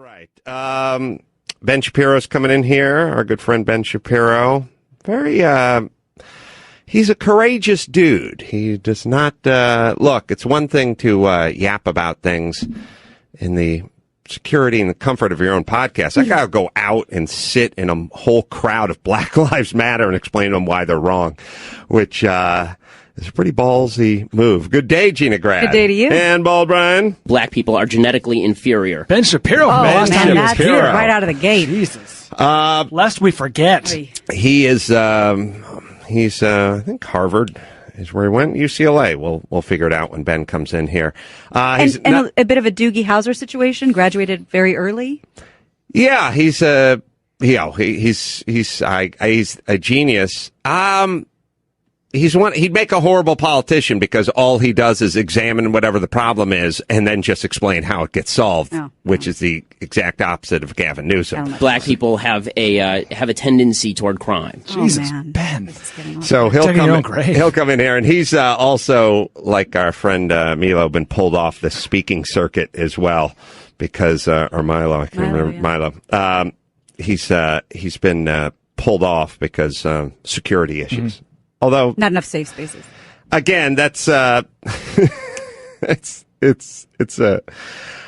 right. Ben Shapiro's coming in here. Our good friend Ben Shapiro. He's a courageous dude. He does not, look, it's one thing to yap about things in the security and the comfort of your own podcast. I gotta go out and sit in a whole crowd of Black Lives Matter and explain to them why they're wrong, which, it's a pretty ballsy move. Good day, Gina Grad. Good day to you. And Bald Brian. Black people are genetically inferior. Ben Shapiro, man, that's Shapiro. right out of the gate. Jesus. Lest we forget. He is, he's, I think Harvard is where he went. UCLA. We'll figure it out when Ben comes in here. He's and a bit of a Doogie Howser situation. Graduated very early. Yeah, he's a genius. He'd make a horrible politician because all he does is examine whatever the problem is and then just explain how it gets solved, which is the exact opposite of Gavin Newsom. Black people have a tendency toward crime. Jesus, man. Ben. So he'll come in here, and he's also, like our friend Milo, been pulled off the speaking circuit as well because or Milo, I can't remember Milo. He's been pulled off because security issues. Mm-hmm. Although not enough safe spaces. Again, that's it's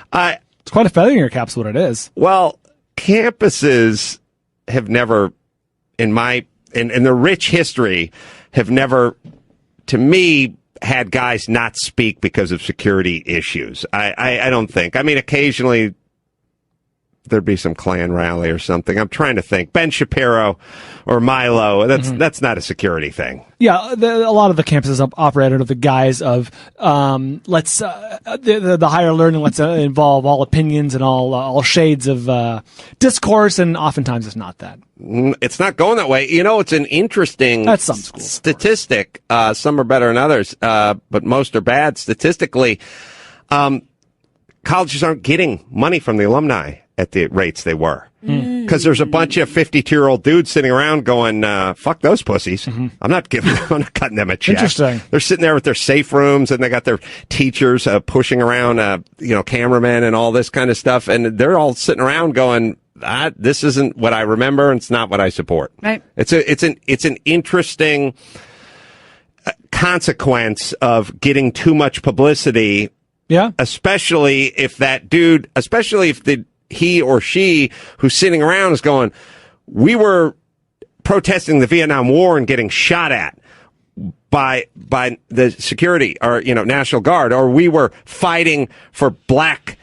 quite a feather in your cap's what it is. Well, campuses have never, in their rich history, have never, to me, had guys not speak because of security issues. I don't think. I mean, occasionally there'd be some Klan rally or something. I'm trying to think. Ben Shapiro or Milo, that's not a security thing. Yeah, a lot of the campuses operate under the guise of the higher learning. Let's involve all opinions and all shades of discourse, and oftentimes it's not that. It's not going that way. You know, it's an interesting statistic. Some are better than others, but most are bad statistically. Colleges aren't getting money from the alumni at the rates they were. Because there's a bunch of 52-year-old dudes sitting around going, fuck those pussies. I'm not cutting them a check. Interesting. They're sitting there with their safe rooms, and they got their teachers pushing around, cameramen and all this kind of stuff. And they're all sitting around going, this isn't what I remember, and it's not what I support. Right. It's an interesting consequence of getting too much publicity. Yeah. Especially if that dude, he or she who's sitting around is going, we were protesting the Vietnam War and getting shot at by the security or, National Guard, or we were fighting for black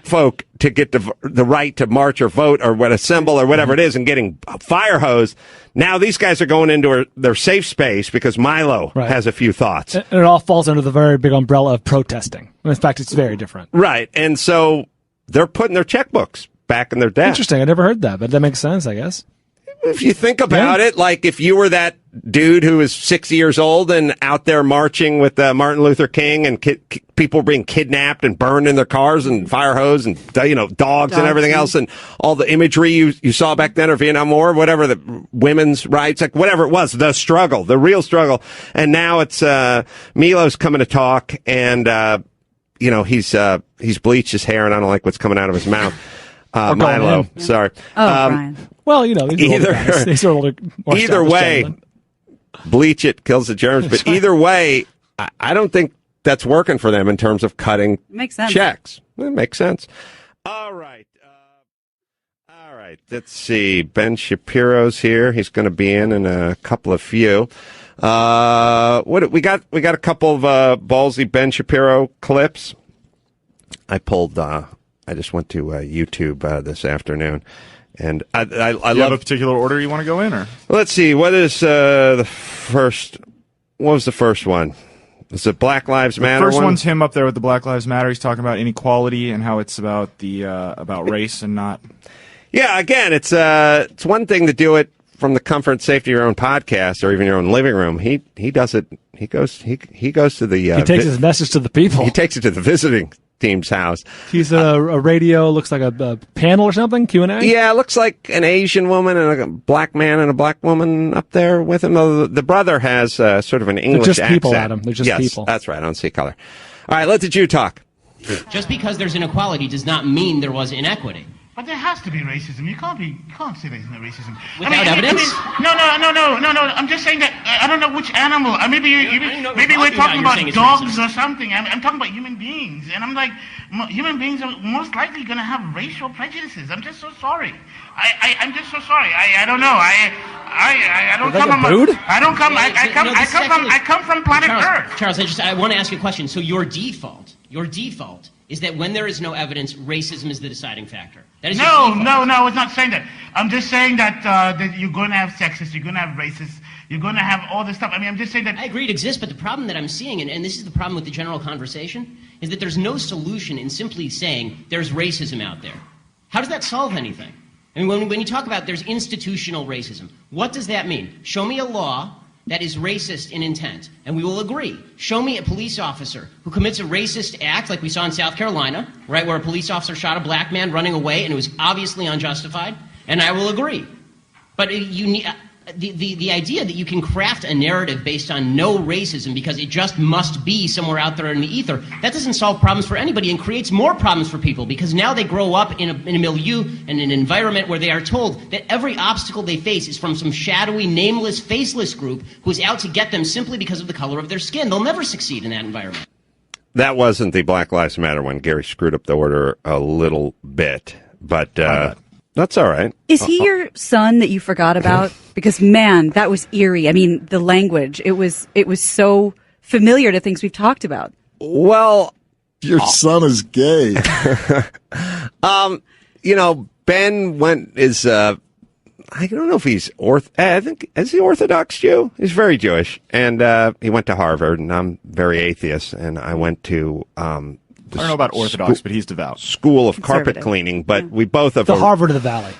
folk to get the right to march or vote or assemble or whatever it is and getting fire hosed. Now these guys are going into their safe space because Milo has a few thoughts. And it all falls under the very big umbrella of protesting. In fact, it's very different. Right. And so they're putting their checkbooks back in their desk. Interesting. I never heard that, but that makes sense, I guess. If you think about it, like if you were that dude who was 60 years old and out there marching with Martin Luther King and people being kidnapped and burned in their cars and fire hose and, dogs and everything else and all the imagery you saw back then or Vietnam War, whatever, the women's rights, like whatever it was, the struggle, the real struggle. And now it's, Milo's coming to talk and, he's bleached his hair and I don't like what's coming out of his mouth. Milo, sorry. Brian. Well, either way, bleach it, kills the germs. But either way, I don't think that's working for them in terms of cutting checks. It makes sense. All right. Let's see. Ben Shapiro's here. He's going to be in a couple of few. What we got? We got a couple of ballsy Ben Shapiro clips. I just went to YouTube this afternoon, and I love. You have a particular order you want to go in, or let's see. What is the first? What was the first one? Was it Black Lives Matter? The first one's him up there with the Black Lives Matter. He's talking about inequality and how it's about about race and not. Yeah, again, it's one thing to do it from the comfort and safety of your own podcast or even your own living room. He does it. He goes to the. He takes his message to the people. He takes it to the visiting team's house. He's a radio, looks like a panel or something, Q&A? Yeah, it looks like an Asian woman and a black man and a black woman up there with him. The brother has sort of an English accent. They're just people, Adam. They're just people. That's right. I don't see color. All right, let the Jew talk. Just because there's inequality does not mean there was inequity. But there has to be racism. You can't say there's no racism. Without evidence? No. I'm just saying that I don't know which animal. Maybe we're talking about dogs or something. I'm talking about human beings, and I'm like, human beings are most likely going to have racial prejudices. I'm just so sorry. I'm just so sorry. I don't know. I don't come from. I don't come. I come from planet Earth. Charles, I want to ask you a question. So your default is that when there is no evidence, racism is the deciding factor. That is no, it's not saying that. I'm just saying that you're going to have sexists, you're going to have racists, you're going to have all this stuff. I mean, I'm just saying that. I agree it exists, but the problem that I'm seeing, and this is the problem with the general conversation, is that there's no solution in simply saying there's racism out there. How does that solve anything? I mean, when you talk about there's institutional racism, what does that mean? Show me a law that is racist in intent, and we will agree. Show me a police officer who commits a racist act like we saw in South Carolina, right, where a police officer shot a black man running away and it was obviously unjustified, and I will agree. But you need, the idea that you can craft a narrative based on no racism because it just must be somewhere out there in the ether, that doesn't solve problems for anybody and creates more problems for people because now they grow up in a milieu and an environment where they are told that every obstacle they face is from some shadowy, nameless, faceless group who's out to get them simply because of the color of their skin. They'll never succeed in that environment. That wasn't the Black Lives Matter one. Gary screwed up the order a little bit, but that's all right. Is he your son that you forgot about? Because, man, that was eerie. I mean, the language, it was so familiar to things we've talked about. Well, your son is gay. Ben I don't know if he's I think, is he Orthodox Jew? He's very Jewish. And he went to Harvard, and I'm very atheist, and I went to I don't know about Orthodox, but he's devout. School of carpet cleaning, but we both have the Harvard of the Valley.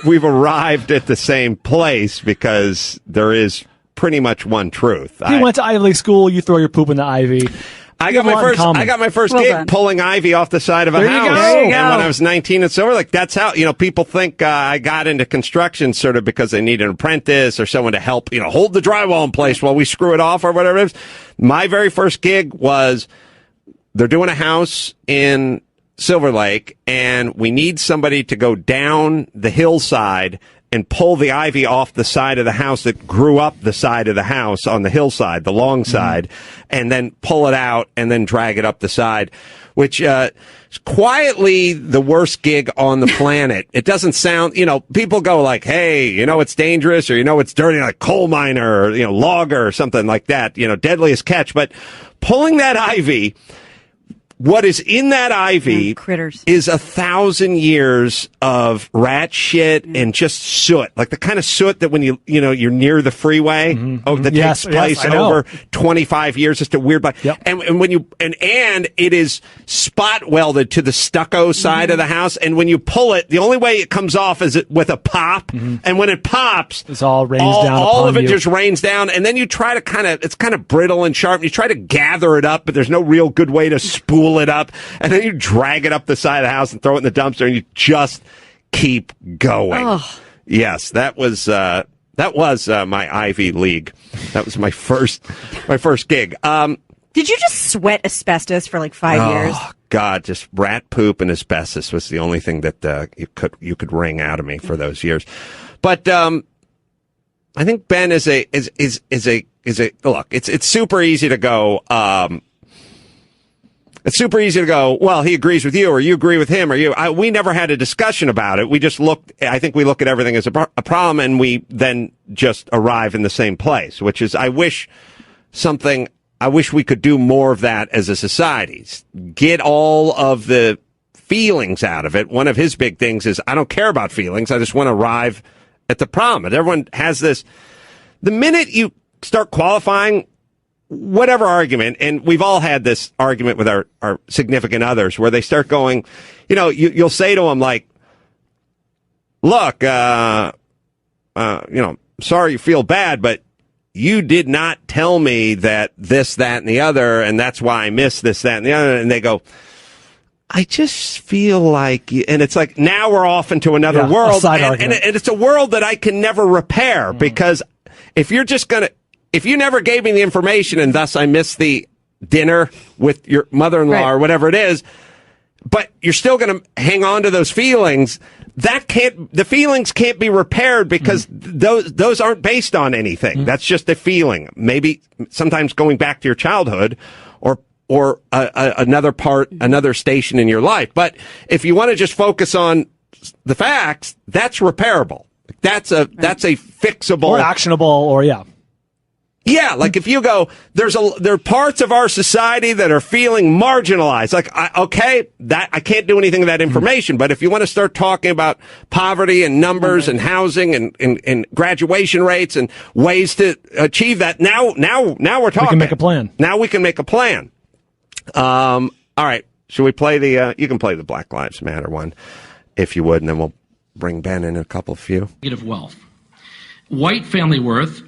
We've arrived at the same place because there is pretty much one truth. He went to Ivy League school. You throw your poop in the ivy. I got my first gig pulling ivy off the side of a house. You go. And when I was 19 and Silver Lake, that's how, people think I got into construction sort of because they need an apprentice or someone to help, hold the drywall in place while we screw it off or whatever it is. My very first gig was they're doing a house in Silver Lake and we need somebody to go down the hillside and pull the ivy off the side of the house that grew up the side of the house on the hillside, the long side, and then pull it out and then drag it up the side, which is quietly the worst gig on the planet. It doesn't sound, people go like, hey, it's dangerous or, it's dirty, like coal miner or, logger or something like that, deadliest catch. But pulling that ivy, what is in that ivy critters is 1,000 years of rat shit and just soot, like the kind of soot that when you're near the freeway, that takes place over 25 years. Just a weird, and when and it is spot welded to the stucco side of the house, and when you pull it, the only way it comes off is with a pop, and when it pops, it's all rains down. All of it just rains down, and then you try to it's kind of brittle and sharp. And you try to gather it up, but there's no real good way to spool it up, and then you drag it up the side of the house and throw it in the dumpster, and you just keep going. Oh. Yes, that was my Ivy League. That was my first gig. Did you just sweat asbestos for like 5 years? Oh God, just rat poop and asbestos was the only thing that you could wring out of me for those years. But I think Ben is a look. It's super easy to go. It's super easy to go, well, he agrees with you, or you agree with him, or we never had a discussion about it. We just I think we look at everything as a problem, and we then just arrive in the same place, which is, I wish we could do more of that as a society. Get all of the feelings out of it. One of his big things is, I don't care about feelings. I just want to arrive at the problem. And everyone has this. The minute you start qualifying whatever argument, and we've all had this argument with our significant others, where they start going, you'll say to them like, look, sorry you feel bad, but you did not tell me that this, that, and the other, and that's why I missed this, that, and the other. And they go, I just feel like, and it's like, now we're off into another world, and it's a world that I can never repair, because if you never gave me the information and thus I missed the dinner with your mother-in-law Right. or whatever it is, but you're still going to hang on to those feelings. The feelings can't be repaired because those aren't based on anything. That's just a feeling. Maybe sometimes going back to your childhood or another station in your life. But if you want to just focus on the facts, that's repairable. That's a fixable or actionable, or Yeah, like if you go, there are parts of our society that are feeling marginalized. Like, I can't do anything with that information. But if you want to start talking about poverty and numbers and housing and graduation rates and ways to achieve that, now we're talking. We can make a plan. Now we can make a plan. All right. Should we play you can play the Black Lives Matter one, if you would, and then we'll bring Ben in a couple of few. Negative wealth. White family worth,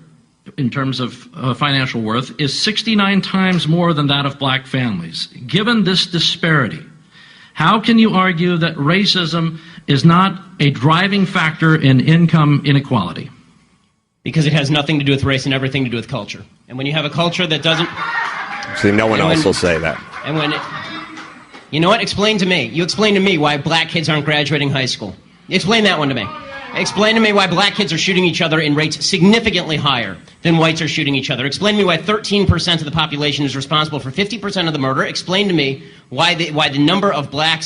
in terms of financial worth, is 69 times more than that of black families. Given this disparity, how can you argue that racism is not a driving factor in income inequality? Because it has nothing to do with race and everything to do with culture. And when you have a culture that doesn't... See, no one else will say that. And you know what? Explain to me. You explain to me why black kids aren't graduating high school. Explain that one to me. Explain to me why black kids are shooting each other in rates significantly higher than whites are shooting each other. Explain to me why 13% of the population is responsible for 50% of the murder. Explain to me why the number of black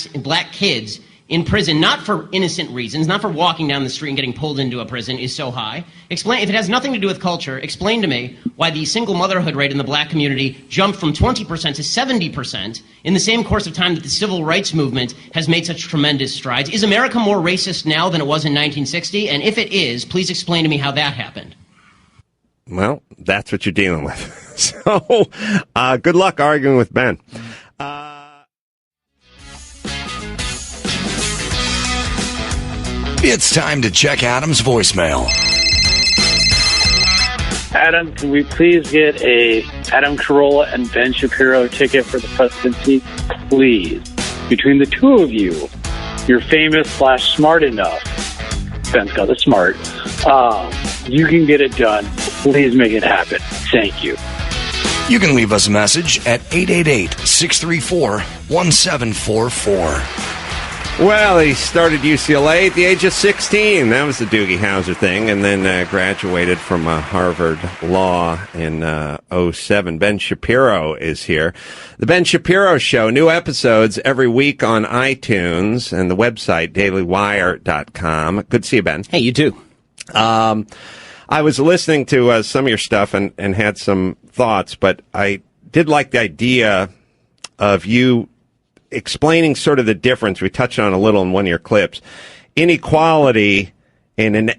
kids in prison, not for innocent reasons, not for walking down the street and getting pulled into a prison, is so high. Explain, if it has nothing to do with culture, explain to me why the single motherhood rate in the black community jumped from 20% to 70% in the same course of time that the civil rights movement has made such tremendous strides. Is America more racist now than it was in 1960? And if it is, please explain to me how that happened. Well, that's what you're dealing with. So, good luck arguing with Ben. It's time to check Adam's voicemail. Adam, can we please get a Adam Carolla and Ben Shapiro ticket for the presidency? Please. Between the two of you, you're famous/smart enough. Ben's got the smart. You can get it done. Please make it happen. Thank you. You can leave us a message at 888-634-1744. Well, he started UCLA at the age of 16. That was the Doogie Howser thing, and then graduated from Harvard Law in 07. Ben Shapiro is here. The Ben Shapiro Show, new episodes every week on iTunes and the website, dailywire.com. Good to see you, Ben. Hey, you too. I was listening to some of your stuff and had some thoughts, but I did like the idea of you explaining sort of the difference. We touched on a little in one of your clips. Inequality and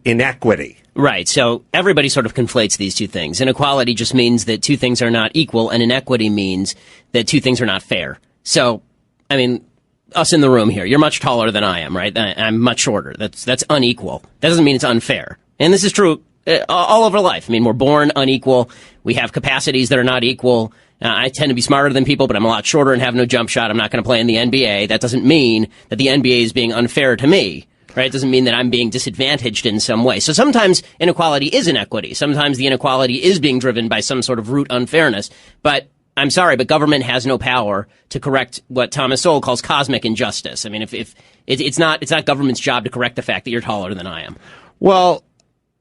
inequity. Right. So everybody sort of conflates these two things. Inequality just means that two things are not equal, and inequity means that two things are not fair. So, I mean, us in the room here, you're much taller than I am, right? I'm much shorter. That's unequal. That doesn't mean it's unfair. And this is true all over life. I mean, we're born unequal. We have capacities that are not equal. I tend to be smarter than people, but I'm a lot shorter and have no jump shot. I'm not going to play in the NBA. That doesn't mean that the NBA is being unfair to me, right? It doesn't mean that I'm being disadvantaged in some way. So sometimes inequality is inequity. Sometimes the inequality is being driven by some sort of root unfairness. But I'm sorry, but government has no power to correct what Thomas Sowell calls cosmic injustice. I mean, if it's not government's job to correct the fact that you're taller than I am. Well,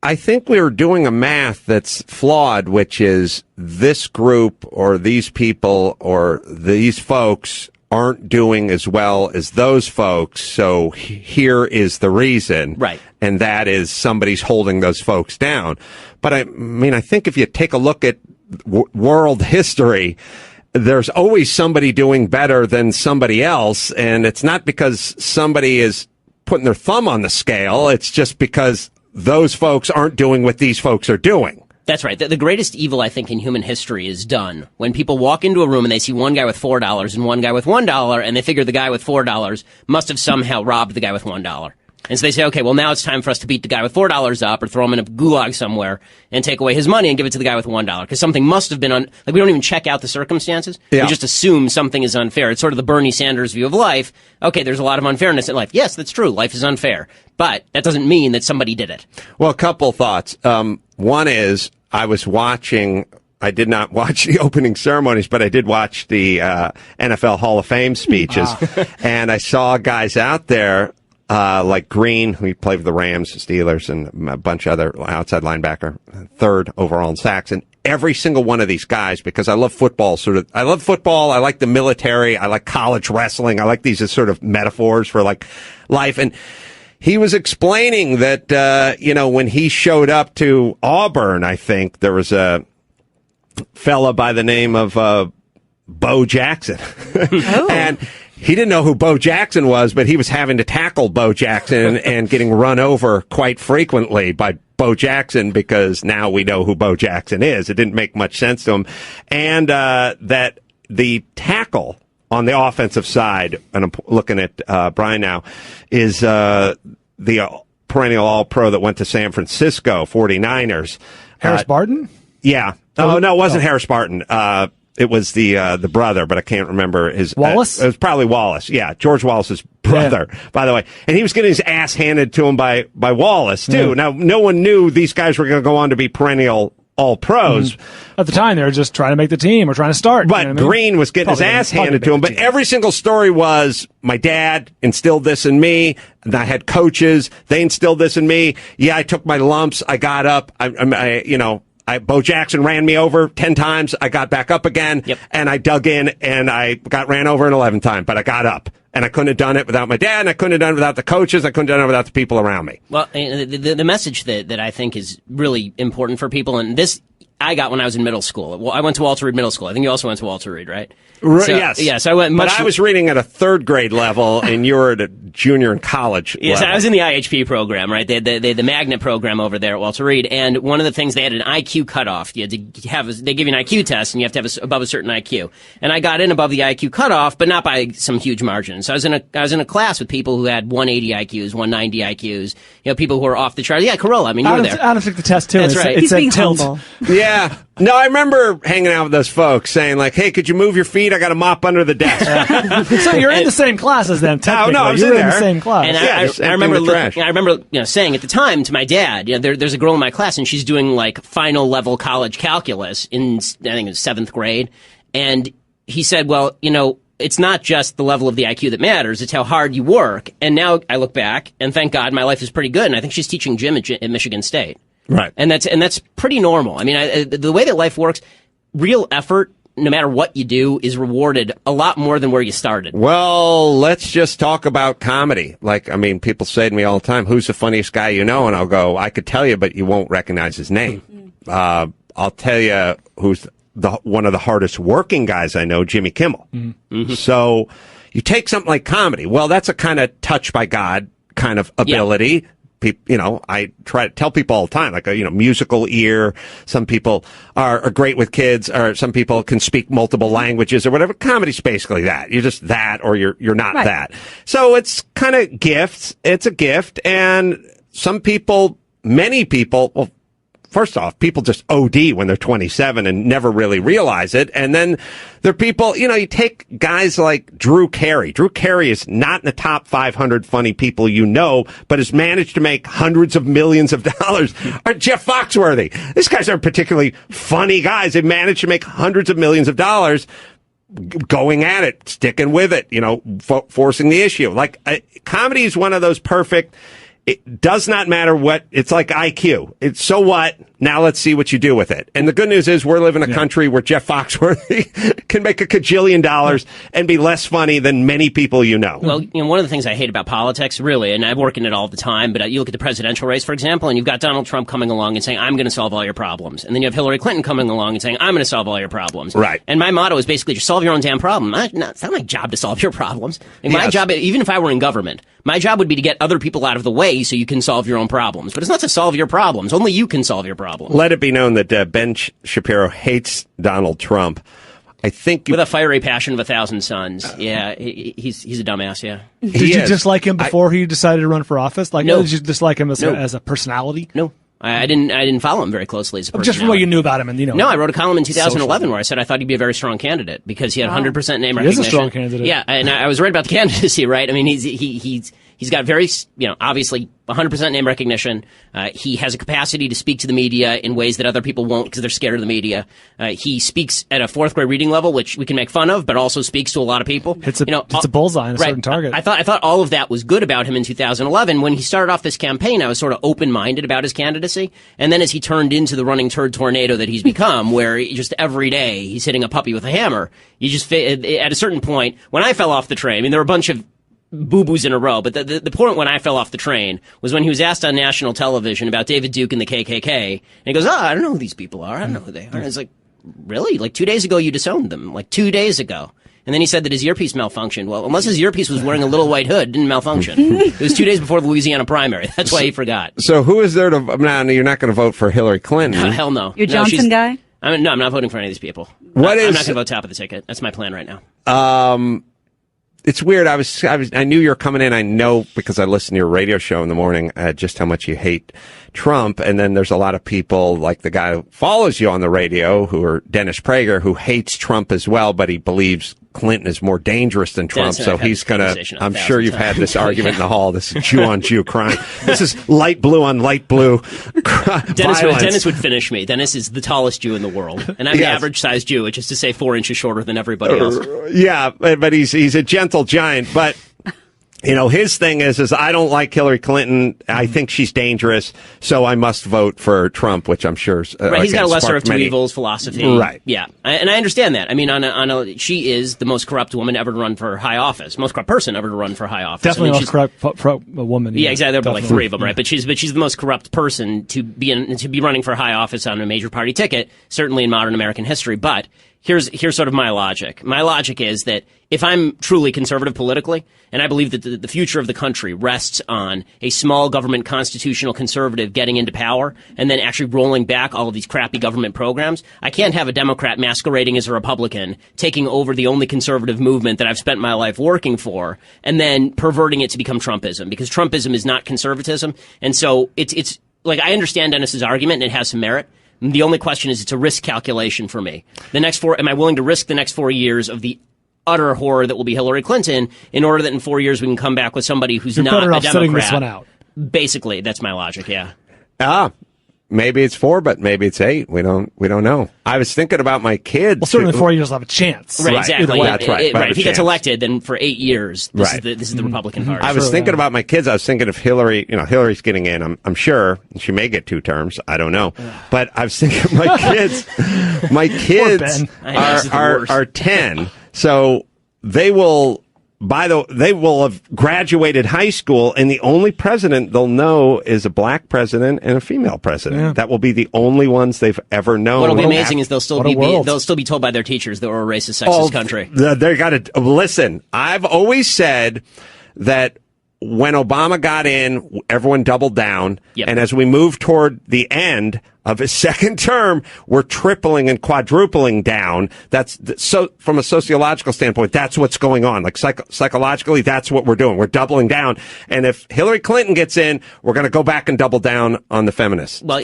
I think we were doing a math that's flawed, which is this group or these people or these folks aren't doing as well as those folks. So here is the reason. Right. And that is somebody's holding those folks down. But I mean, I think if you take a look at world history, there's always somebody doing better than somebody else. And it's not because somebody is putting their thumb on the scale. It's just because those folks aren't doing what these folks are doing. That's right. The greatest evil, I think, in human history is done when people walk into a room and they see one guy with $4 and one guy with $1, and they figure the guy with $4 must have somehow robbed the guy with $1. And so they say, okay, well, now it's time for us to beat the guy with $4 up or throw him in a gulag somewhere and take away his money and give it to the guy with $1. Because something must have been like, we don't even check out the circumstances. Yeah. We just assume something is unfair. It's sort of the Bernie Sanders view of life. Okay, there's a lot of unfairness in life. Yes, that's true. Life is unfair. But that doesn't mean that somebody did it. Well, a couple thoughts. One is I was watching I did not watch the opening ceremonies, but I did watch the NFL Hall of Fame speeches, and I saw guys out there like Green, who played for the Rams, Steelers, and a bunch of other outside linebacker, third overall in sacks, and every single one of these guys, because I love football, I love football, I like the military, I like college wrestling, I like these as sort of metaphors for like life, and he was explaining that, when he showed up to Auburn, I think there was a fella by the name of Bo Jackson. And he didn't know who Bo Jackson was, but he was having to tackle Bo Jackson and getting run over quite frequently by Bo Jackson, because now we know who Bo Jackson is. It didn't make much sense to him. And that the tackle on the offensive side, and I'm looking at Brian now, is the perennial All-Pro that went to San Francisco 49ers. Harris Barton? Yeah. Oh, no, it wasn't Harris Barton. It was the brother, but I can't remember his. Wallace? It was probably Wallace. Yeah, George Wallace's brother, by the way. And he was getting his ass handed to him by Wallace, too. Yeah. Now, no one knew these guys were going to go on to be perennial All-Pros. At the time, they were just trying to make the team or trying to start. But Green was getting his ass handed to him. But every single story was, my dad instilled this in me. And I had coaches. They instilled this in me. Yeah, I took my lumps. I got up. Bo Jackson ran me over 10 times. I got back up again, and I dug in, and I got ran over an 11th time, but I got up. And I couldn't have done it without my dad, and I couldn't have done it without the coaches. I couldn't have done it without the people around me. Well, the message that I think is really important for people, and this I got when I was in middle school. Well, I went to Walter Reed Middle School. I think you also went to Walter Reed, right? Yes. Yes, I went. But I was reading at a third grade level, and you were at a junior in college. Yes, level. I was in the IHP program, right? They had the magnet program over there at Walter Reed, and one of the things, they had an IQ cutoff. You had to have they give you an IQ test, and you have to have above a certain IQ. And I got in above the IQ cutoff, but not by some huge margin. So I was in a class with people who had 180 IQs, 190 IQs. People who were off the chart. Yeah, Carolla. I mean, you were there. Adam took the test too. That's right. He's being humble. Yeah. No, I remember hanging out with those folks saying, like, hey, could you move your feet? I got a mop under the desk. So you're in the same class as them, technically. No, I was you were in the same class. And I remember saying at the time to my dad, there's a girl in my class, and she's doing, like, final level college calculus in, I think it was 7th grade. And he said, well, it's not just the level of the IQ that matters, it's how hard you work. And now I look back, and thank God my life is pretty good, and I think she's teaching gym at Michigan State. Right. And that's pretty normal. I mean, the way that life works, real effort, no matter what you do, is rewarded a lot more than where you started. Well, let's just talk about comedy. People say to me all the time, who's the funniest guy you know? And I'll go, I could tell you, but you won't recognize his name. I'll tell you who's one of the hardest working guys I know, Jimmy Kimmel. Mm-hmm. So you take something like comedy. Well, that's a kind of touch by God kind of ability. Yeah. I try to tell people all the time, like a, musical ear. Some people are great with kids, or some people can speak multiple languages or whatever. Comedy's basically that. You're just that, or you're not that. So it's kind of gifts. It's a gift. And many people, well, first off, people just OD when they're 27 and never really realize it. And then there are people, you take guys like Drew Carey. Drew Carey is not in the top 500 funny people but has managed to make hundreds of millions of dollars. Or Jeff Foxworthy. These guys aren't particularly funny guys. They managed to make hundreds of millions of dollars going at it, sticking with it, forcing the issue. Like, comedy is one of those perfect. It does not matter what, it's like IQ. It's so what? Now let's see what you do with it. And the good news is we're living in a country where Jeff Foxworthy can make $1 kajillion and be less funny than many people you know. Well, one of the things I hate about politics, really, and I work in it all the time, but you look at the presidential race, for example, and you've got Donald Trump coming along and saying, I'm going to solve all your problems. And then you have Hillary Clinton coming along and saying, I'm going to solve all your problems. Right. And my motto is basically just solve your own damn problem. It's not my job to solve your problems. My job, even if I were in government, my job would be to get other people out of the way so you can solve your own problems. But it's not to solve your problems. Only you can solve your problems. Let it be known that Ben Shapiro hates Donald Trump. I think with a fiery passion of 1,000 suns. Yeah, he's a dumbass. Yeah. Did you dislike him before he decided to run for office? No. Did you dislike him as a personality? No. I didn't follow him very closely as a personality. Just from what you knew about him, and No, I wrote a column in 2011 where I said I thought he'd be a very strong candidate because he had 100% name recognition. He is a strong candidate. Yeah, and I was right about the candidacy, right? I mean, he's got very, obviously 100% name recognition. He has a capacity to speak to the media in ways that other people won't because they're scared of the media. He speaks at a fourth grade reading level, which we can make fun of, but also speaks to a lot of people. Hits a bullseye on a certain target. I thought all of that was good about him in 2011. When he started off this campaign, I was sort of open-minded about his candidacy. And then as he turned into the running turd tornado that he's become, where just every day he's hitting a puppy with a hammer, you just, at a certain point, when I fell off the train, I mean, there were a bunch of boo-boos in a row, but the point when I fell off the train was when he was asked on national television about David Duke and the KKK, and he goes, I don't know who these people are. I don't know who they are. And it's like, really? Like 2 days ago you disowned them. Like 2 days ago. And then he said that his earpiece malfunctioned. Well, unless his earpiece was wearing a little white hood, it didn't malfunction. It was 2 days before the Louisiana primary. That's why he forgot. So who is there to... No, you're not going to vote for Hillary Clinton. Hell no. You're Johnson guy? I'm not voting for any of these people. I'm not going to vote top of the ticket. That's my plan right now. It's weird. I knew you were coming in. I know because I listened to your radio show in the morning, just how much you hate Trump. And then there's a lot of people like the guy who follows you on the radio, who are Dennis Prager, who hates Trump as well, but he believes Clinton is more dangerous than Trump. So he's gonna, I'm sure you've had this argument in the hall, this Jew on Jew crime. This is light blue on light blue. Dennis would finish me. Dennis is the tallest Jew in the world. And I'm the average sized Jew, which is to say 4 inches shorter than everybody else. Yeah, but he's a gentle giant, but you know, his thing is I don't like Hillary Clinton. I think she's dangerous, so I must vote for Trump, which I'm sure right. He's got a lesser of two evils philosophy, right? Yeah, and I understand that. I mean, she is the most corrupt woman ever to run for high office, most corrupt person ever to run for high office. Definitely most corrupt woman. Yeah, exactly. There are like 3 of them, right? But she's the most corrupt person to be running for high office on a major party ticket, certainly in modern American history. But here's sort of my logic. My logic is that if I'm truly conservative politically, and I believe that the future of the country rests on a small government constitutional conservative getting into power and then actually rolling back all of these crappy government programs, I can't have a Democrat masquerading as a Republican taking over the only conservative movement that I've spent my life working for and then perverting it to become Trumpism, because Trumpism is not conservatism. And so it's like, I understand Dennis's argument and it has some merit. The only question is it's a risk calculation for me. Am I willing to risk the next 4 years of the utter horror that will be Hillary Clinton in order that in 4 years we can come back with somebody who's not a Democrat? Sitting this one out. Basically, that's my logic, yeah. Maybe it's 4, but maybe it's 8. We don't know. I was thinking about my kids. Well, certainly 4 years will have a chance. Right, exactly. That's right. If he gets elected, then for 8 years, this is the Republican Party. I was thinking about my kids. I was thinking if Hillary's getting in, I'm sure she may get 2 terms. I don't know. But I was thinking my kids are 10. So they will have graduated high school, and the only president they'll know is a black president and a female president. Yeah. That will be the only ones they've ever known. What'll be amazing is they'll still be told by their teachers that we're a racist, sexist country. They got to listen. I've always said that when Obama got in, everyone doubled down. Yep. And as we move toward the end of his second term, we're tripling and quadrupling down. That's so from a sociological standpoint, that's what's going on. Like psychologically, that's what we're doing. We're doubling down. And if Hillary Clinton gets in, we're going to go back and double down on the feminists. Well,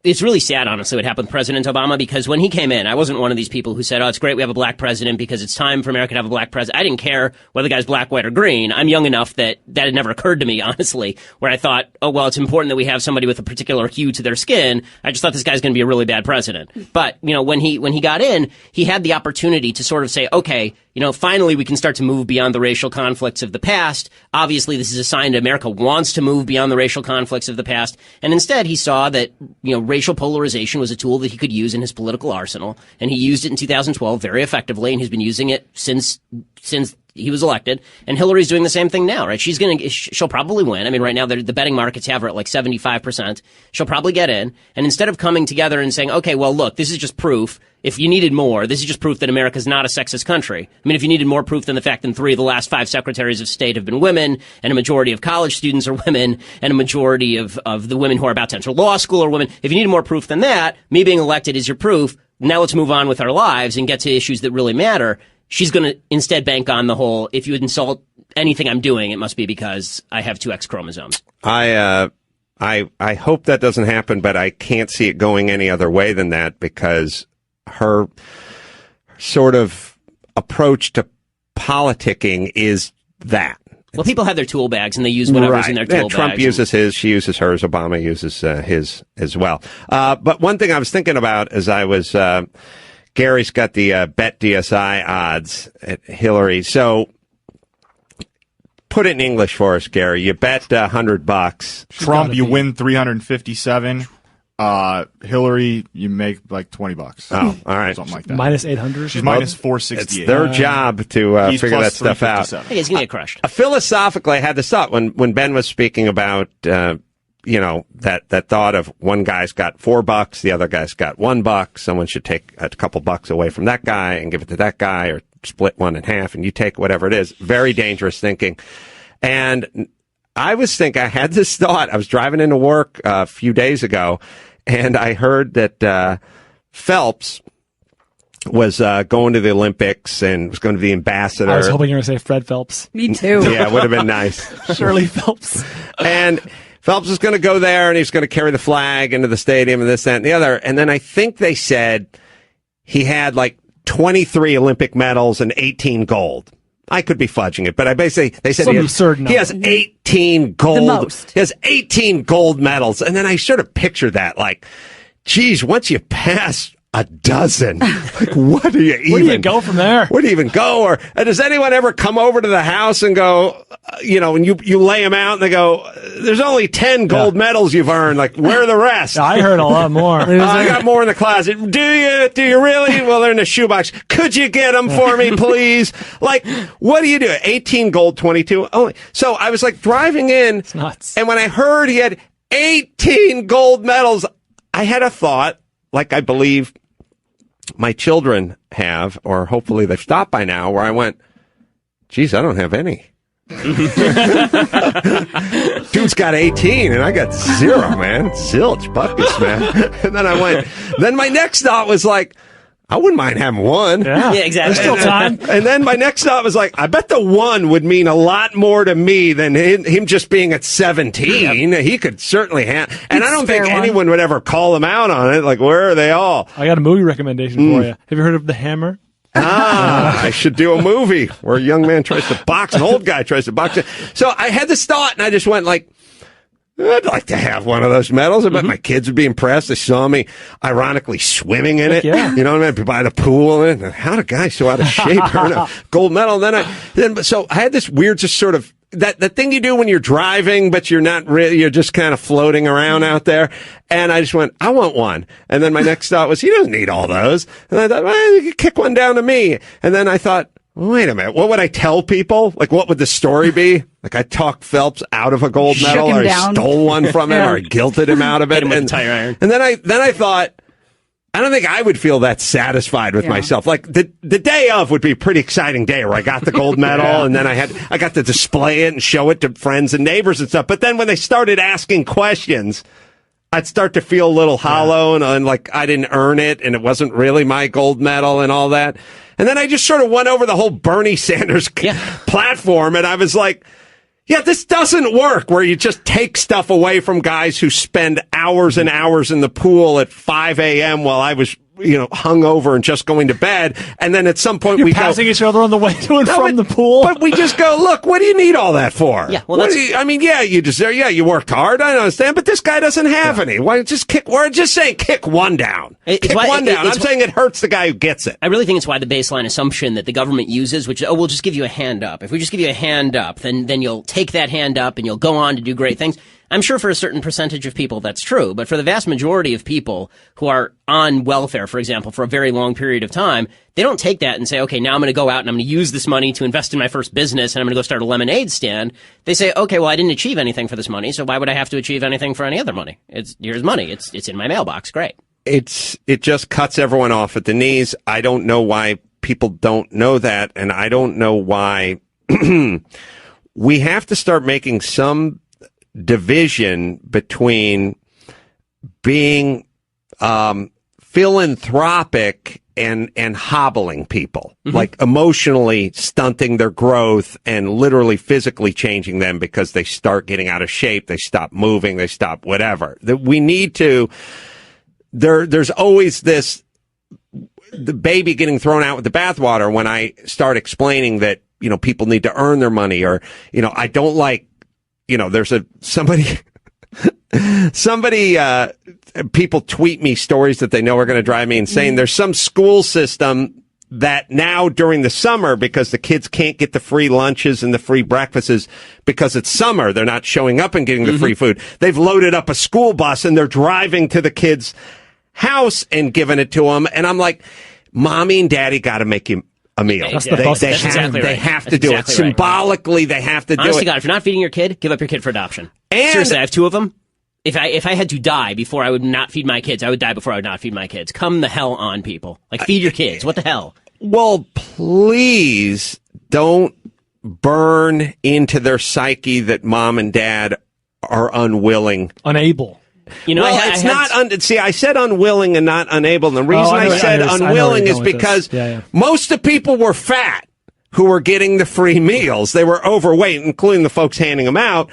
it's really sad, honestly, what happened with President Obama, because when he came in, I wasn't one of these people who said, it's great we have a black president because it's time for America to have a black president. I didn't care whether the guy's black, white, or green. I'm young enough that had never occurred to me, honestly, where I thought, it's important that we have somebody with a particular hue to their skin. I just thought this guy's going to be a really bad president. But, when he got in, he had the opportunity to sort of say, okay, finally we can start to move beyond the racial conflicts of the past. Obviously, this is a sign that America wants to move beyond the racial conflicts of the past. And instead, he saw that, racial polarization was a tool that he could use in his political arsenal. And he used it in 2012 very effectively, and he's been using it since he was elected. And Hillary's doing the same thing now, right? She'll probably win. I mean, right now, the betting markets have her at like 75%. She'll probably get in. And instead of coming together and saying, okay, well, look, this is just proof. If you needed more, this is just proof that America's not a sexist country. I mean, if you needed more proof than the fact that 3 of the last 5 secretaries of state have been women, and a majority of college students are women, and a majority of the women who are about to enter law school are women, if you needed more proof than that, me being elected is your proof. Now let's move on with our lives and get to issues that really matter. She's going to instead bank on the whole, if you would insult anything I'm doing, it must be because I have 2 X chromosomes. I hope that doesn't happen, but I can't see it going any other way than that, because her sort of approach to politicking is that. Well, people have their tool bags, and they use whatever's in their tool bags. Trump uses his, she uses hers, Obama uses his as well. But one thing I was thinking about as I was, Gary's got the Bet DSI odds at Hillary. So put it in English for us, Gary. You bet $100. Trump, you win 357. Hillary, you make like $20. Oh, all right. Something like that. Minus 800. She's minus 468. It's their job to figure that stuff out. Hey, he's going to get crushed. Philosophically, I had this thought when Ben was speaking about, that thought of one guy's got $4, the other guy's got $1. Someone should take a couple bucks away from that guy and give it to that guy, or split one in half and you take whatever it is. Very dangerous thinking. And I had this thought. I was driving into work a few days ago, and I heard that Phelps was going to the Olympics and was going to be the ambassador. I was hoping you were going to say Fred Phelps. Me too. Yeah, it would have been nice. Shirley Phelps. And Phelps was going to go there, and he's going to carry the flag into the stadium and this, that, and the other. And then I think they said he had like 23 Olympic medals and 18 gold. I could be fudging it, but they said he has 18 gold. The most. He has 18 gold medals. And then I sort of pictured that like, geez, once you pass a dozen, like where do you go from there? Where do you even go? Or does anyone ever come over to the house and go, and you lay them out and they go, there's only 10 gold medals you've earned. Like, where are the rest? I heard a lot more. I got more in the closet. Do you really? Well, they're in the shoebox. Could you get them for me, please? Like, what do you do? 18 gold, 22 only. So I was like driving in. It's nuts. And when I heard he had 18 gold medals, I had a thought, like I believe my children have, or hopefully they've stopped by now, where I went, geez, I don't have any. Dude's got 18 and I got 0, man. Zilch buckets, man. And then my next thought was like, I wouldn't mind having one. Yeah, exactly. There's still time. And then my next thought was like, I bet the one would mean a lot more to me than him just being at 17. He could certainly have. And I don't think anyone would ever call him out on it. Like, where are they all? I got a movie recommendation for you. Have you heard of The Hammer? I should do a movie where a young man tries to box, an old guy tries to box. So I had this thought, and I just went like, I'd like to have one of those medals. I bet my kids would be impressed. They saw me ironically swimming in it. Yeah. You know what I mean? By the pool. And how did a guy so out of shape earn a gold medal? So I had this weird, just sort of, that thing you do when you're driving, but you're not really, you're just kind of floating around out there. And I just went, I want one. And then my next thought was, he doesn't need all those. And I thought, well, you could kick one down to me. And then I thought, wait a minute, what would I tell people? Like, what would the story be? Like, I talked Phelps out of a gold medal, or I stole one from him, or I guilted him out of it. Hit him with a tire iron. And then I thought, I don't think I would feel that satisfied with myself. Like, the day of would be a pretty exciting day where I got the gold medal, and then I got to display it and show it to friends and neighbors and stuff. But then when they started asking questions, I'd start to feel a little hollow and like I didn't earn it, and it wasn't really my gold medal and all that. And then I just sort of went over the whole Bernie Sanders platform, and I was like, yeah, this doesn't work, where you just take stuff away from guys who spend hours and hours in the pool at 5 a.m. while I was, hungover and just going to bed. And then at some point You're passing each other on the way to and from the pool. But we just go, look, what do you need all that for? Yeah, well, you deserve, you worked hard. I understand, but this guy doesn't have any. Why just we're just saying kick one down. Kick one down. I'm saying it hurts the guy who gets it. I really think it's why the baseline assumption that the government uses, which is, we'll just give you a hand up. If we just give you a hand up, then you'll take that hand up and you'll go on to do great things. I'm sure for a certain percentage of people that's true, but for the vast majority of people who are on welfare, for example, for a very long period of time, they don't take that and say, okay, now I'm going to go out and I'm going to use this money to invest in my first business and I'm going to go start a lemonade stand. They say, okay, well, I didn't achieve anything for this money, so why would I have to achieve anything for any other money? Here's money. It's in my mailbox. Great. It just cuts everyone off at the knees. I don't know why people don't know that, and I don't know why we have to start making some division between being philanthropic and hobbling people, like emotionally stunting their growth and literally physically changing them because they start getting out of shape, they stop moving, they stop whatever. That we need to. There's always the baby getting thrown out with the bathwater when I start explaining that people need to earn their money, or, I don't like, there's somebody, people tweet me stories that they know are going to drive me insane. There's some school system that now during the summer, because the kids can't get the free lunches and the free breakfasts because it's summer, they're not showing up and getting the free food. They've loaded up a school bus and they're driving to the kids' house and giving it to them. And I'm like, mommy and daddy got to make you a meal. They have to do it. Symbolically, they have to do it. Honestly, God, if you're not feeding your kid, give up your kid for adoption. And seriously, I have 2 of them. If I had to die before I would not feed my kids, I would die before I would not feed my kids. Come the hell on, people. Like, feed your kids. What the hell? Well, please don't burn into their psyche that mom and dad are unable. I said unwilling and not unable. And the reason I said unwilling is because most of the people were fat who were getting the free meals. They were overweight, including the folks handing them out.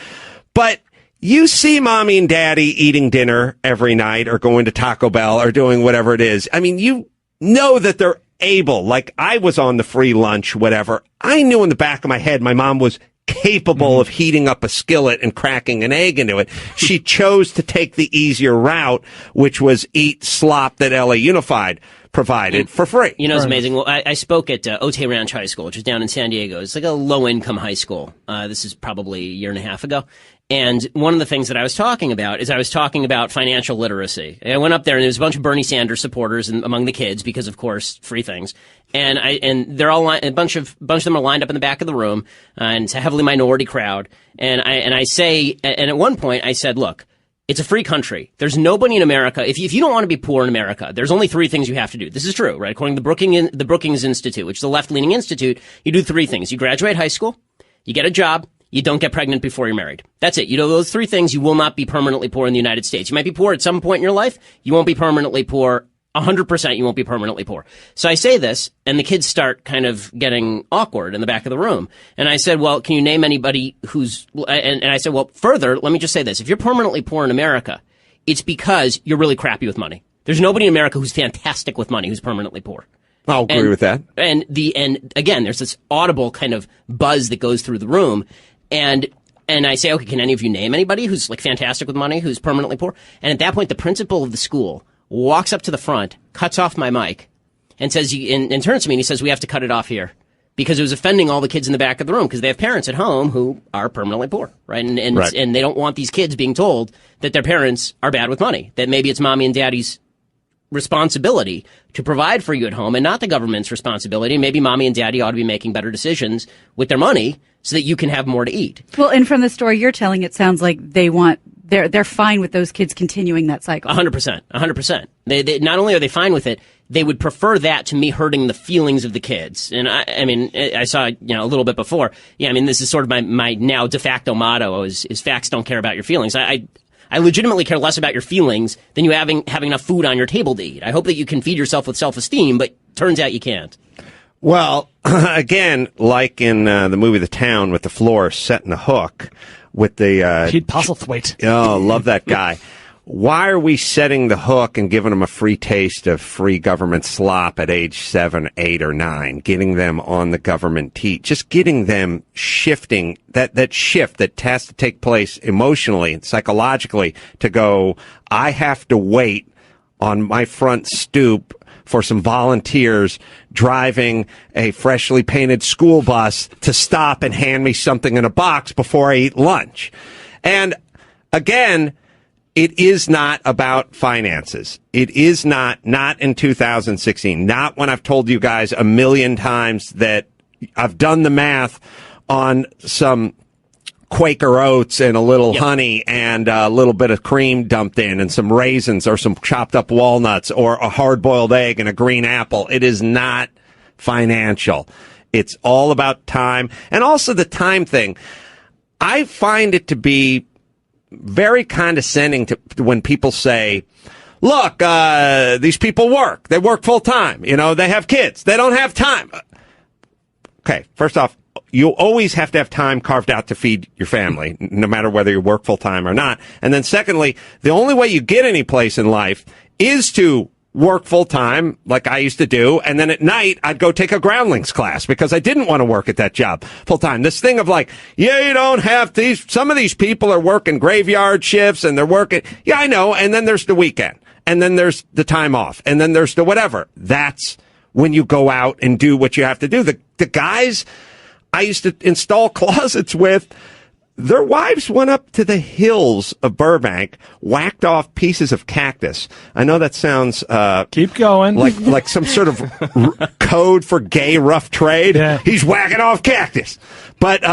But you see mommy and daddy eating dinner every night or going to Taco Bell or doing whatever it is. I mean, you know that they're able. Like, I was on the free lunch, whatever. I knew in the back of my head my mom was capable of heating up a skillet and cracking an egg into it. She chose to take the easier route, which was eat slop that LA Unified provided for free. It's amazing. Well, I spoke at Otay Ranch High School, which is down in San Diego. It's like a low-income high school. This is probably a year and a half ago. And one of the things that I was talking about is financial literacy. And I went up there and there was a bunch of Bernie Sanders supporters among the kids because, of course, free things. And they're all a bunch of them are lined up in the back of the room, and it's a heavily minority crowd. And at one point I said, look, it's a free country. There's nobody in America. If you don't want to be poor in America, there's only 3 things you have to do. This is true, right? According to the Brookings Institute, which is a left-leaning institute, you do 3 things. You graduate high school, you get a job, you don't get pregnant before you're married. That's it. Those 3 things, you will not be permanently poor in the United States. You might be poor at some point in your life. You won't be permanently poor. 100% you won't be permanently poor. So I say this, and the kids start kind of getting awkward in the back of the room. And I said, well, can you name anybody who's, and I said, well, further, let me just say this. If you're permanently poor in America, it's because you're really crappy with money. There's nobody in America who's fantastic with money who's permanently poor. I'll agree with that. And again, there's this audible kind of buzz that goes through the room. And I say, okay, can any of you name anybody who's like fantastic with money, who's permanently poor? And at that point, the principal of the school walks up to the front, cuts off my mic, and says, and turns to me and he says, we have to cut it off here. Because it was offending all the kids in the back of the room, because they have parents at home who are permanently poor, right? And they don't want these kids being told that their parents are bad with money, that maybe it's mommy and daddy's responsibility to provide for you at home and not the government's responsibility. Maybe mommy and daddy ought to be making better decisions with their money so that you can have more to eat. Well, and from the story you're telling, it sounds like they're fine with those kids continuing that cycle. 100%. They not only are they fine with it, they would prefer that to me hurting the feelings of the kids. And I mean, I saw, a little bit before. Yeah, I mean, this is sort of my now de facto motto is facts don't care about your feelings. I legitimately care less about your feelings than you having enough food on your table to eat. I hope that you can feed yourself with self-esteem, but turns out you can't. Well, again, like in the movie The Town with the floor set in the hook with the Pete Postlethwaite. Oh, love that guy. Why are we setting the hook and giving them a free taste of free government slop at age 7, 8, or 9, getting them on the government teat, just getting them shifting, that shift that has to take place emotionally and psychologically to go, I have to wait on my front stoop for some volunteers driving a freshly painted school bus to stop and hand me something in a box before I eat lunch. And again, it is not about finances. It is not in 2016, not when I've told you guys a million times that I've done the math on some Quaker oats and a little honey and a little bit of cream dumped in and some raisins or some chopped up walnuts or a hard-boiled egg and a green apple. It is not financial. It's all about time. And also the time thing. I find it to be very condescending to when people say, look, these people work. They work full time. They have kids. They don't have time. Okay, first off, you always have to have time carved out to feed your family, no matter whether you work full time or not. And then secondly, the only way you get any place in life is to work full time like I used to do. And then at night, I'd go take a groundlings class because I didn't want to work at that job full time. This thing of like, yeah, you don't have these. Some of these people are working graveyard shifts and they're working. Yeah, I know. And then there's the weekend and then there's the time off and then there's the whatever. That's when you go out and do what you have to do. The guys I used to install closets with, their wives went up to the hills of Burbank, whacked off pieces of cactus. I know that sounds keep going like some sort of code for gay rough trade. Yeah. He's whacking off cactus, but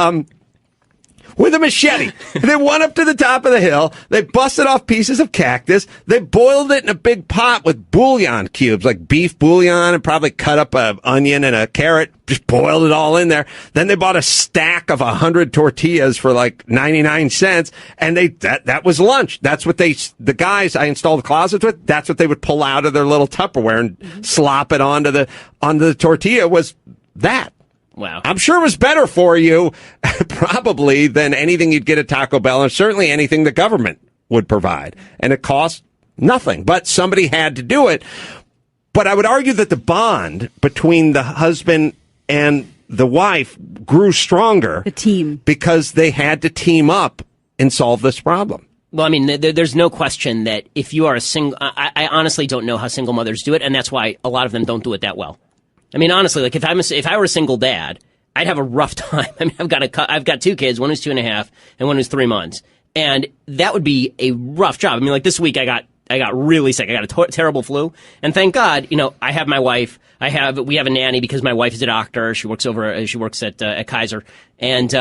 with a machete. They went up to the top of the hill. They busted off pieces of cactus. They boiled it in a big pot with bouillon cubes, like beef bouillon, and probably cut up an onion and a carrot. Just boiled it all in there. Then they bought a stack of 100 tortillas for like 99 cents. And that was lunch. That's what the guys I installed the closets with, that's what they would pull out of their little Tupperware and slop it onto the tortilla was that. Wow. I'm sure it was better for you, probably, than anything you'd get at Taco Bell, and certainly anything the government would provide. And it cost nothing, but somebody had to do it. But I would argue that the bond between the husband and the wife grew stronger. The team. Because they had to team up and solve this problem. Well, I mean, there's no question that if you are a single, I honestly don't know how single mothers do it, and that's why a lot of them don't do it that well. I mean, honestly, like if I were a single dad, I'd have a rough time. I mean, I've got 2 kids, one who's 2.5 and one who's 3 months, and that would be a rough job. I mean, like this week I got really sick. I got a terrible flu, and thank God, I have my wife. We have a nanny because my wife is a doctor. She works at Kaiser, and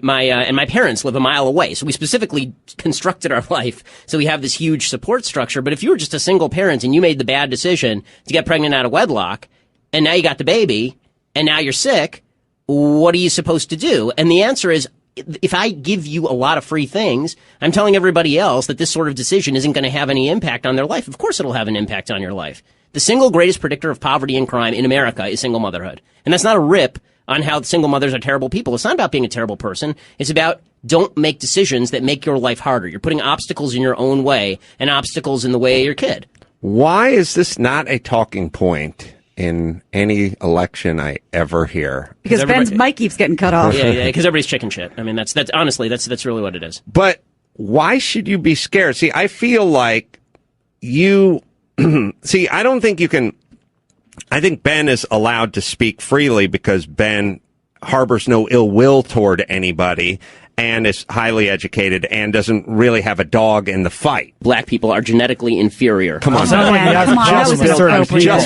my parents live a mile away. So we specifically constructed our life so we have this huge support structure. But if you were just a single parent and you made the bad decision to get pregnant out of wedlock, and now you got the baby, and now you're sick, what are you supposed to do? And the answer is, if I give you a lot of free things, I'm telling everybody else that this sort of decision isn't going to have any impact on their life. Of course it'll have an impact on your life. The single greatest predictor of poverty and crime in America is single motherhood. And that's not a rip on how single mothers are terrible people. It's not about being a terrible person. It's about don't make decisions that make your life harder. You're putting obstacles in your own way and obstacles in the way of your kid. Why is this not a talking point in any election I ever hear? Because Ben's mic keeps getting cut off. Yeah, because everybody's chicken shit. I mean, that's honestly, that's really what it is. But why should you be scared? See, I feel like you, see, I don't think you can, I think Ben is allowed to speak freely because Ben harbors no ill will toward anybody and is highly educated and doesn't really have a dog in the fight. Black people are genetically inferior. Come on, just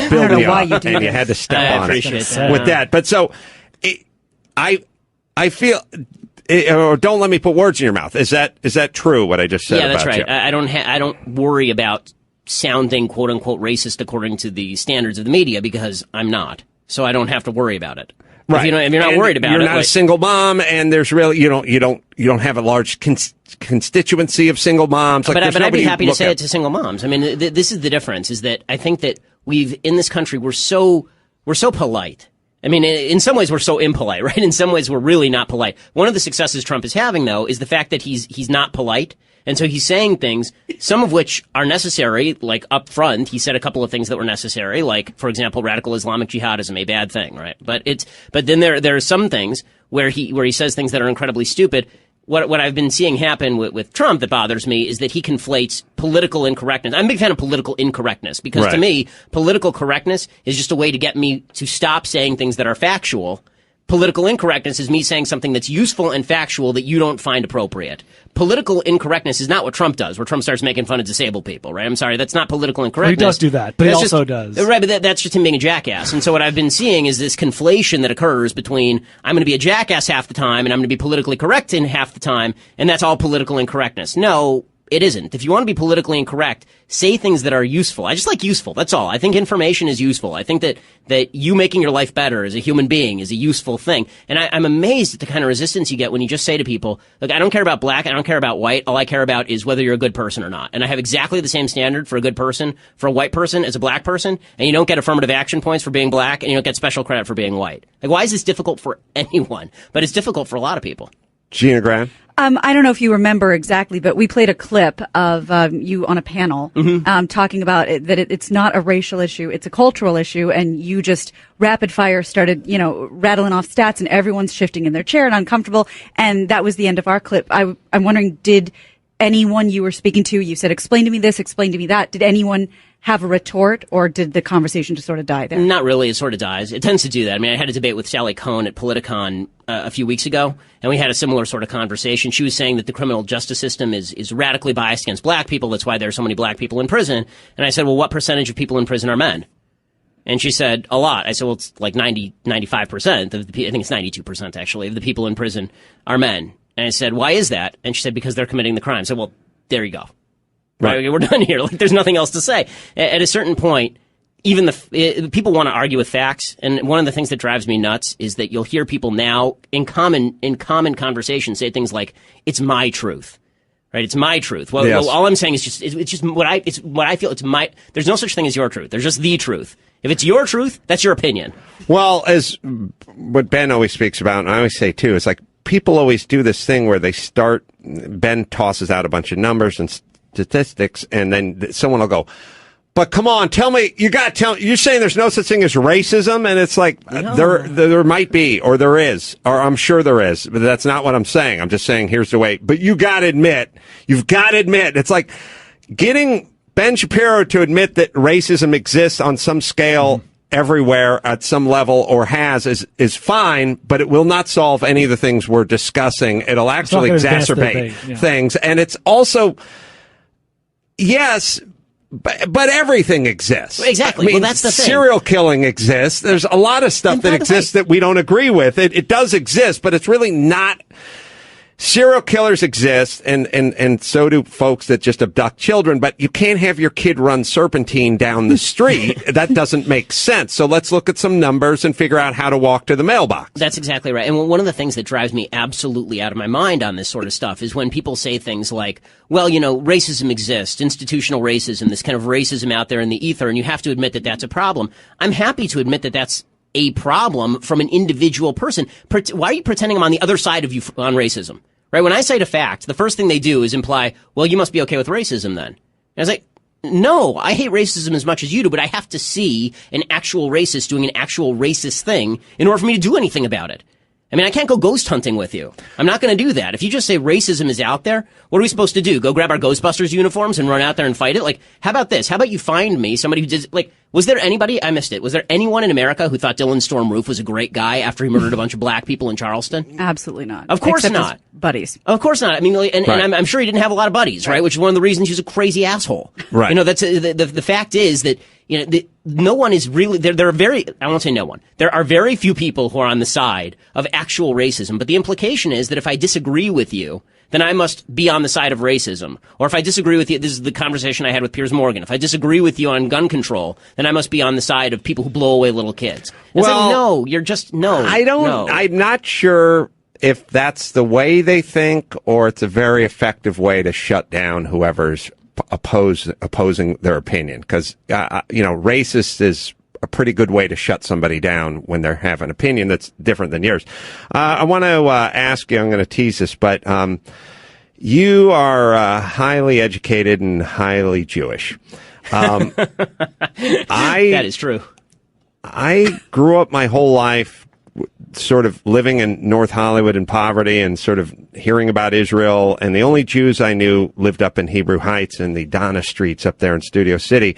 build me up, and you had to step on it with that. But so, I feel, or don't let me put words in your mouth. Is that true? What I just said? Yeah, that's right. You? I don't worry about sounding quote unquote racist according to the standards of the media because I'm not, so I don't have to worry about it. Right. If you're not worried about it. You're it. not a single mom, and there's really, you don't have a large constituency of single moms. Like, but I'd be happy to say it to single moms. I mean, this is the difference, is that I think that in this country, we're so polite. I mean, in some ways, we're so impolite, right? In some ways, we're really not polite. One of the successes Trump is having, though, is the fact that he's not polite. And so he's saying things, some of which are necessary, like up front. He said a couple of things that were necessary, like, for example, radical Islamic jihadism, a bad thing, right? But then there are some things where he says things that are incredibly stupid. What I've been seeing happen with Trump that bothers me is that he conflates political incorrectness. I'm a big fan of political incorrectness because to me, political correctness is just a way to get me to stop saying things that are factual. Political incorrectness is me saying something that's useful and factual that you don't find appropriate. Political incorrectness is not what Trump does, where Trump starts making fun of disabled people, right? I'm sorry, that's not political incorrectness. He does do that, but he also does. Right, but that's just him being a jackass. And so what I've been seeing is this conflation that occurs between I'm going to be a jackass half the time and I'm going to be politically correct in half the time, and that's all political incorrectness. No, it isn't. If you want to be politically incorrect, say things that are useful. I just like useful. That's all. I think information is useful. I think that you making your life better as a human being is a useful thing. And I'm amazed at the kind of resistance you get when you just say to people, look, I don't care about black. I don't care about white. All I care about is whether you're a good person or not. And I have exactly the same standard for a good person, for a white person as a black person. And you don't get affirmative action points for being black, and you don't get special credit for being white. Like, why is this difficult for anyone? But it's difficult for a lot of people. Gina Grant? I don't know if you remember exactly, but we played a clip of you on a panel talking about that it's not a racial issue, it's a cultural issue, and you just rapid fire started, rattling off stats, and everyone's shifting in their chair and uncomfortable, and that was the end of our clip. I'm wondering, did anyone you were speaking to, you said, explain to me this, explain to me that, did anyone have a retort, or did the conversation just sort of die there? Not really. It sort of dies. It tends to do that. I mean, I had a debate with Sally Cohn at Politicon a few weeks ago, and we had a similar sort of conversation. She was saying that the criminal justice system is radically biased against black people. That's why there are so many black people in prison. And I said, well, what percentage of people in prison are men? And she said, a lot. I said, well, it's like 95% of the, I think it's 92% actually, of the people in prison are men. And I said, why is that? And she said, because they're committing the crime. I said, well, there you go. Right. We're done here. Like, there's nothing else to say. At a certain point, even people want to argue with facts. And one of the things that drives me nuts is that you'll hear people now in common conversation say things like, it's my truth. Right? It's my truth. Well, yes. All I'm saying is it's just what I feel. It's my, there's no such thing as your truth. There's just the truth. If it's your truth, that's your opinion. Well, as what Ben always speaks about, and I always say too, it's like people always do this thing where Ben tosses out a bunch of numbers and statistics, and then someone will go, but come on, tell me, you're saying there's no such thing as racism? And it's like, no. There might be, or there is, or I'm sure there is, but that's not what I'm saying. I'm just saying, here's the way. But you've got to admit, it's like getting Ben Shapiro to admit that racism exists on some scale everywhere at some level, or is fine, but it will not solve any of the things we're discussing. It'll actually exacerbate things. And it's also, yes, but everything exists. Exactly. I mean, well, that's the thing. Serial killing exists. There's a lot of stuff that exists that we don't agree with. It does exist, but it's really not. Serial killers exist, and so do folks that just abduct children, but you can't have your kid run serpentine down the street. That doesn't make sense. So let's look at some numbers and figure out how to walk to the mailbox. That's exactly right. And one of the things that drives me absolutely out of my mind on this sort of stuff is when people say things like, well, racism exists, institutional racism, this kind of racism out there in the ether, and you have to admit that that's a problem. I'm happy to admit that that's a problem from an individual person. Why are you pretending I'm on the other side of you on racism? Right? When I cite a fact, the first thing they do is imply, well, you must be okay with racism then. And I was like, no, I hate racism as much as you do, but I have to see an actual racist doing an actual racist thing in order for me to do anything about it. I mean, I can't go ghost hunting with you. I'm not going to do that. If you just say racism is out there, what are we supposed to do? Go grab our Ghostbusters uniforms and run out there and fight it? Like, how about this? How about you find me somebody who did, like, was there anybody, I missed it, was there anyone in America who thought Dylan Storm Roof was a great guy after he murdered a bunch of black people in Charleston? Absolutely not. Of course Except not. Buddies. Of course not. I mean, and I'm sure he didn't have a lot of buddies, right? Which is one of the reasons he's a crazy asshole. Right. That's the fact is that, no one is really, there are very, I won't say no one. There are very few people who are on the side of actual racism, but the implication is that if I disagree with you, then I must be on the side of racism. Or if I disagree with you, this is the conversation I had with Piers Morgan. If I disagree with you on gun control, then I must be on the side of people who blow away little kids. It's like, no, you're just, no. I'm not sure if that's the way they think, or it's a very effective way to shut down whoever's opposing their opinion. Because, racist is a pretty good way to shut somebody down when they have an opinion that's different than yours. I want to ask you, I'm going to tease this, but you are highly educated and highly Jewish. That is true. I grew up my whole life sort of living in North Hollywood in poverty and sort of hearing about Israel, and the only Jews I knew lived up in Hebrew Heights and the Donna streets up there in Studio City.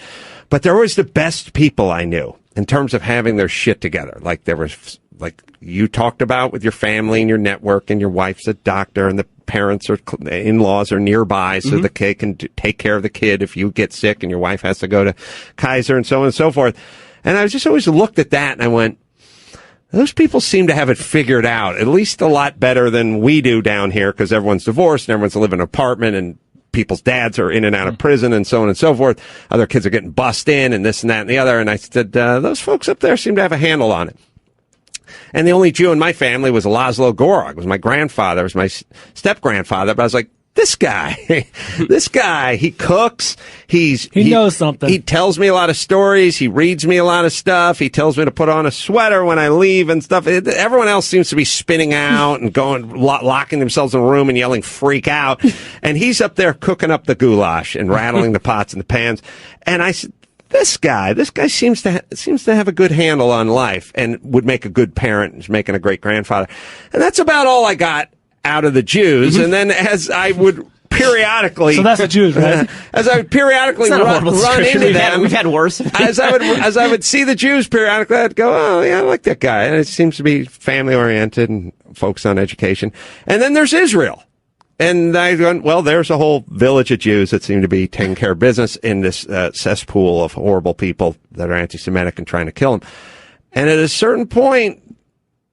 But they were always the best people I knew in terms of having their shit together. Like there was, like you talked about with your family and your network, and your wife's a doctor, and the parents or in-laws are nearby so the kid can take care of the kid if you get sick and your wife has to go to Kaiser and so on and so forth. And I just always looked at that and I went, those people seem to have it figured out, at least a lot better than we do down here, because everyone's divorced and everyone's living in an apartment and people's dads are in and out of prison and so on and so forth. Other kids are getting bussed in and this and that and the other. And I said, those folks up there seem to have a handle on it. And the only Jew in my family was Laszlo Gorog. It was my grandfather. It was my step-grandfather. But I was like, this guy, he cooks. He knows something. He tells me a lot of stories. He reads me a lot of stuff. He tells me to put on a sweater when I leave and stuff. Everyone else seems to be spinning out and locking themselves in a room and yelling freak out. And he's up there cooking up the goulash and rattling the pots and the pans. And I said, this guy seems to have a good handle on life and would make a good parent and is making a great grandfather. And that's about all I got out of the Jews. And then as I would periodically, so that's the Jews, right? As I would periodically run into them, we've had worse. as I would see the Jews periodically, I'd go, oh yeah, I like that guy. And it seems to be family oriented and focused on education. And then there's Israel. And I went, well, there's a whole village of Jews that seem to be taking care of business in this cesspool of horrible people that are anti-Semitic and trying to kill them. And at a certain point,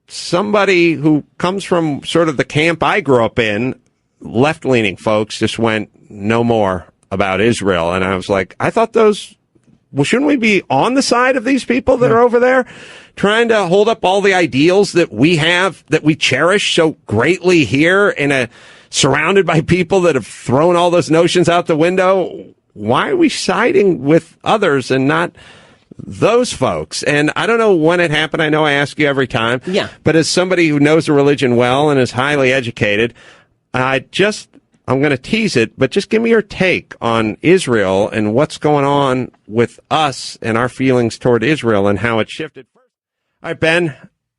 somebody who comes from sort of the camp I grew up in, left-leaning folks, just went, no more about Israel. And I was like, I thought shouldn't we be on the side of these people that are over there trying to hold up all the ideals that we have, that we cherish so greatly here surrounded by people that have thrown all those notions out the window? Why are we siding with others and not those folks? And I don't know when it happened. I know I ask you every time. Yeah. But as somebody who knows the religion well and is highly educated, I'm going to tease it, but just give me your take on Israel and what's going on with us and our feelings toward Israel and how it shifted. All right, Ben,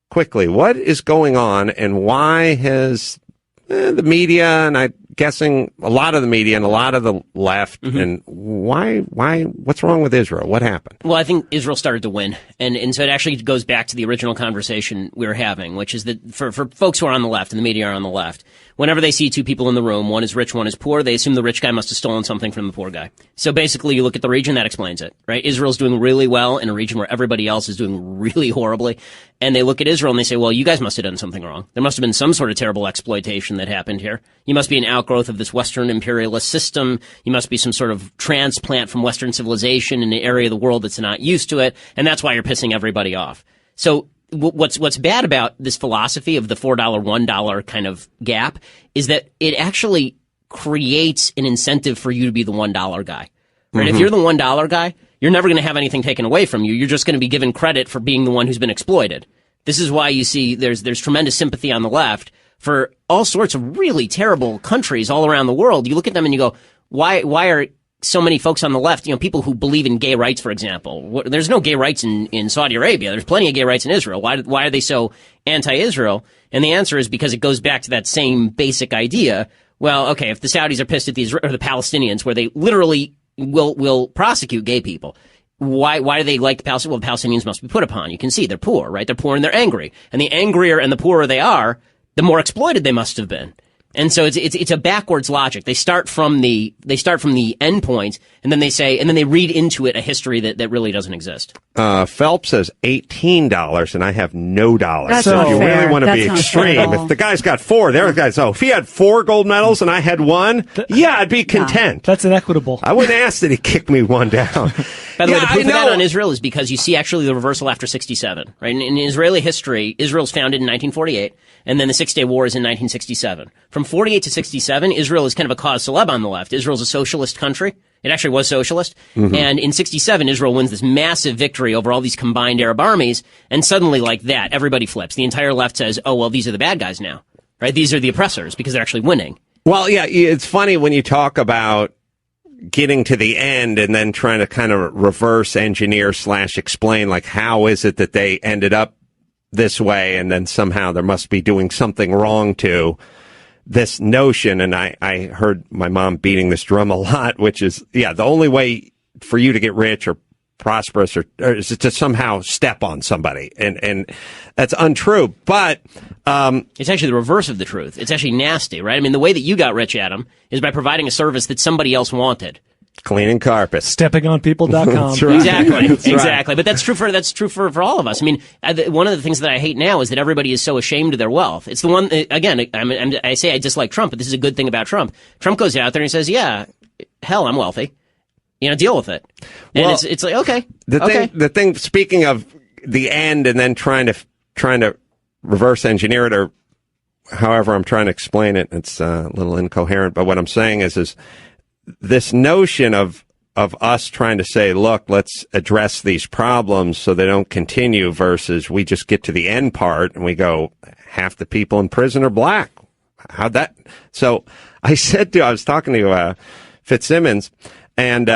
quickly, what is going on and why has the media, and I'm guessing a lot of the media and a lot of the left, and what's wrong with Israel? What happened? Well, I think Israel started to win. And so it actually goes back to the original conversation we were having, which is that for folks who are on the left and the media are on the left, whenever they see two people in the room, one is rich, one is poor, they assume the rich guy must have stolen something from the poor guy. So basically, you look at the region, that explains it, right? Israel's doing really well in a region where everybody else is doing really horribly. And they look at Israel and they say, well, you guys must have done something wrong. There must have been some sort of terrible exploitation that happened here. You must be an outgrowth of this Western imperialist system. You must be some sort of transplant from Western civilization in an area of the world that's not used to it. And that's why you're pissing everybody off. So what's bad about this philosophy of the $4, $1 kind of gap is that it actually creates an incentive for you to be the $1 guy. Right? If you're the $1 guy, you're never going to have anything taken away from you. You're just going to be given credit for being the one who's been exploited. This is why you see there's tremendous sympathy on the left for all sorts of really terrible countries all around the world. You look at them and you go, why are so many folks on the left, people who believe in gay rights, for example? There's no gay rights in Saudi Arabia. There's plenty of gay rights in Israel. Why are they so anti-Israel? And the answer is because it goes back to that same basic idea. Well, okay, if the Saudis are pissed at the Palestinians, where they literally will prosecute gay people. Why do they like the Palestinians? Well, the Palestinians must be put upon. You can see they're poor, right? They're poor and they're angry. And the angrier and the poorer they are, the more exploited they must have been. And so it's a backwards logic. They start from the end point, and then they read into it a history that really doesn't exist. Phelps says $18, and I have no dollars. That's so not you fair. really want to That's be not extreme. fair at all. If the guy's got 4, the other guy's, if he had 4 gold medals and I had 1, I'd be content. That's inequitable. I wouldn't ask that he kick me 1 down. By the way, the proof of that on Israel is because you see actually the reversal after 67, right? In Israeli history, Israel's founded in 1948, and then the Six-Day War is in 1967. From 48 to 67, Israel is kind of a cause célèbre on the left. Israel's a socialist country. It actually was socialist. And in 67, Israel wins this massive victory over all these combined Arab armies, and suddenly, like that, everybody flips. The entire left says, oh, well, these are the bad guys now, right? These are the oppressors because they're actually winning. Well, yeah, it's funny when you talk about getting to the end and then trying to kind of reverse engineer / explain, like, how is it that they ended up this way, and then somehow there must be doing something wrong to this notion. And I heard my mom beating this drum a lot, which is, the only way for you to get rich or prosperous or is to somehow step on somebody. And that's untrue. But it's actually the reverse of the truth. It's actually nasty, right? I mean, the way that you got rich, Adam, is by providing a service that somebody else wanted. Cleaning carpets. SteppingOnpeople.com. That's right. Exactly. That's exactly. right. But that's true for all of us. I mean, one of the things that I hate now is that everybody is so ashamed of their wealth. It's the one, again, I say I dislike Trump, but this is a good thing about Trump. Trump goes out there and he says, yeah, hell, I'm wealthy. Deal with it. And well, it's like, okay. The thing, speaking of the end and then trying to reverse engineer it or however I'm trying to explain it, it's a little incoherent, but what I'm saying is this notion of us trying to say, look, let's address these problems so they don't continue versus we just get to the end part and we go, half the people in prison are black. How'd that? So I was talking to Fitzsimmons and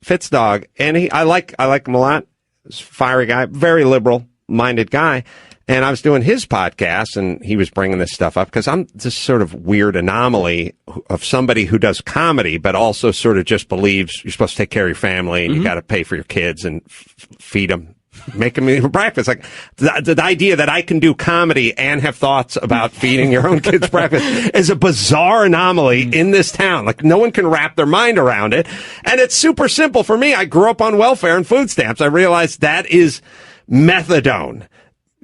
Fitzdog, and I like him a lot. He's a fiery guy, very liberal minded guy. And I was doing his podcast, and he was bringing this stuff up because I'm this sort of weird anomaly of somebody who does comedy, but also sort of just believes you're supposed to take care of your family and you got to pay for your kids and feed them, make them eat breakfast. Like the idea that I can do comedy and have thoughts about feeding your own kids breakfast is a bizarre anomaly in this town. Like no one can wrap their mind around it. And it's super simple for me. I grew up on welfare and food stamps. I realized that is methadone.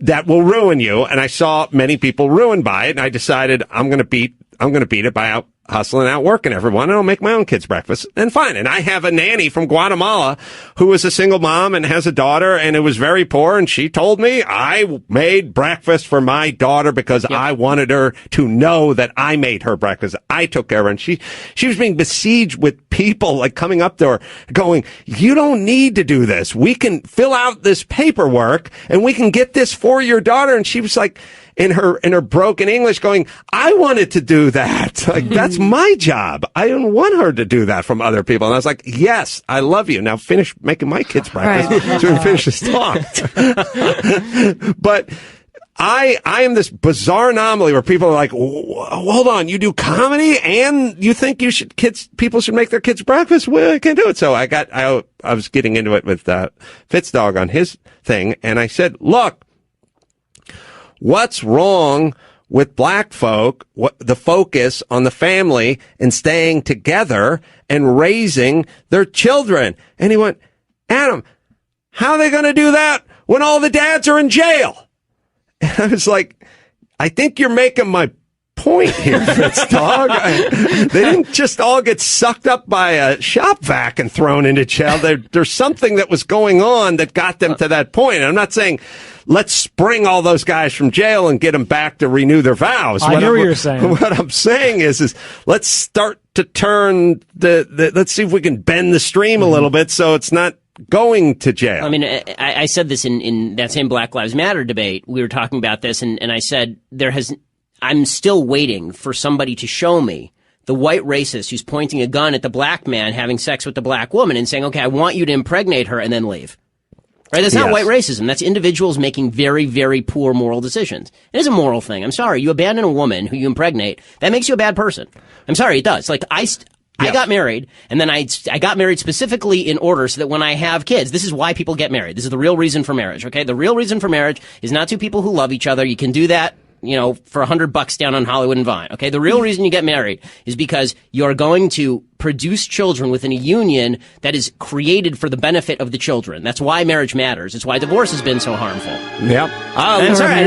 That will ruin you. And I saw many people ruined by it. And I decided I'm going to beat it by out hustling, out working everyone. And I'll make my own kids breakfast and fine. And I have a nanny from Guatemala who is a single mom and has a daughter and it was very poor. And she told me I made breakfast for my daughter because I wanted her to know that I made her breakfast. I took care of her. And she was being besieged with people like coming up to her going, you don't need to do this. We can fill out this paperwork and we can get this for your daughter. And she was like, in her broken English going, I wanted to do that. Like, that's my job. I don't want her to do that from other people. And I was like, yes, I love you. Now finish making my kids breakfast so we can finish this talk. But I am this bizarre anomaly where people are like, hold on, you do comedy and you think people should make their kids breakfast? Well, I can't do it. So I was getting into it with, Fitzdog on his thing. And I said, look, what's wrong with black folk, the focus on the family and staying together and raising their children? And he went, Adam, how are they going to do that when all the dads are in jail? And I was like, I think you're making my point here, Fitzdog. They didn't just all get sucked up by a shop vac and thrown into jail. There's something that was going on that got them to that point. And I'm not saying let's spring all those guys from jail and get them back to renew their vows. I hear what you're saying. What I'm saying is let's start to turn let's see if we can bend the stream a little bit so it's not going to jail. I mean, I said this in that same Black Lives Matter debate. We were talking about this, and I said I'm still waiting for somebody to show me the white racist who's pointing a gun at the black man having sex with the black woman and saying, okay, I want you to impregnate her and then leave. Right? That's not white racism. That's individuals making very, very poor moral decisions. It is a moral thing. I'm sorry. You abandon a woman who you impregnate. That makes you a bad person. I'm sorry. It does. Like I got married, and then I got married specifically in order so that when I have kids, this is why people get married. This is the real reason for marriage. Okay. The real reason for marriage is not two people who love each other. You can do that, for $100 down on Hollywood and Vine. Okay. The real reason you get married is because you're going to produce children within a union that is created for the benefit of the children. That's why marriage matters. It's why divorce has been so harmful. Yep. I'm sorry.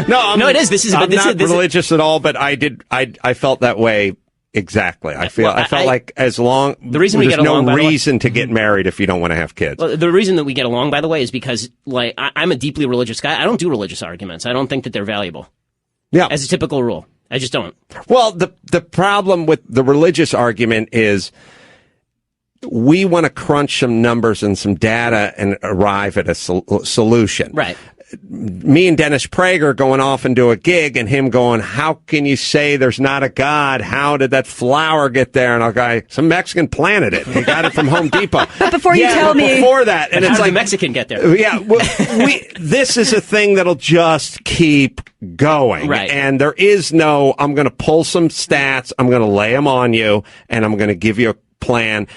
No, it is. I'm not religious at all, but I felt that way. Exactly. I felt like as long there's no reason to get married if you don't want to have kids. Well, the reason that we get along, by the way, is because I'm a deeply religious guy. I don't do religious arguments. I don't think that they're valuable. Yeah. As a typical rule. I just don't. Well, the problem with the religious argument is we want to crunch some numbers and some data and arrive at a solution. Right. Me and Dennis Prager going off and do a gig and him going, how can you say there's not a God? How did that flower get there? And our guy, some Mexican planted it. He got it from Home Depot. But before you tell me. Before that. And it's like the Mexican get there. Yeah. This is a thing that'll just keep going. Right. And there is no, I'm going to pull some stats. I'm going to lay them on you and I'm going to give you a plan.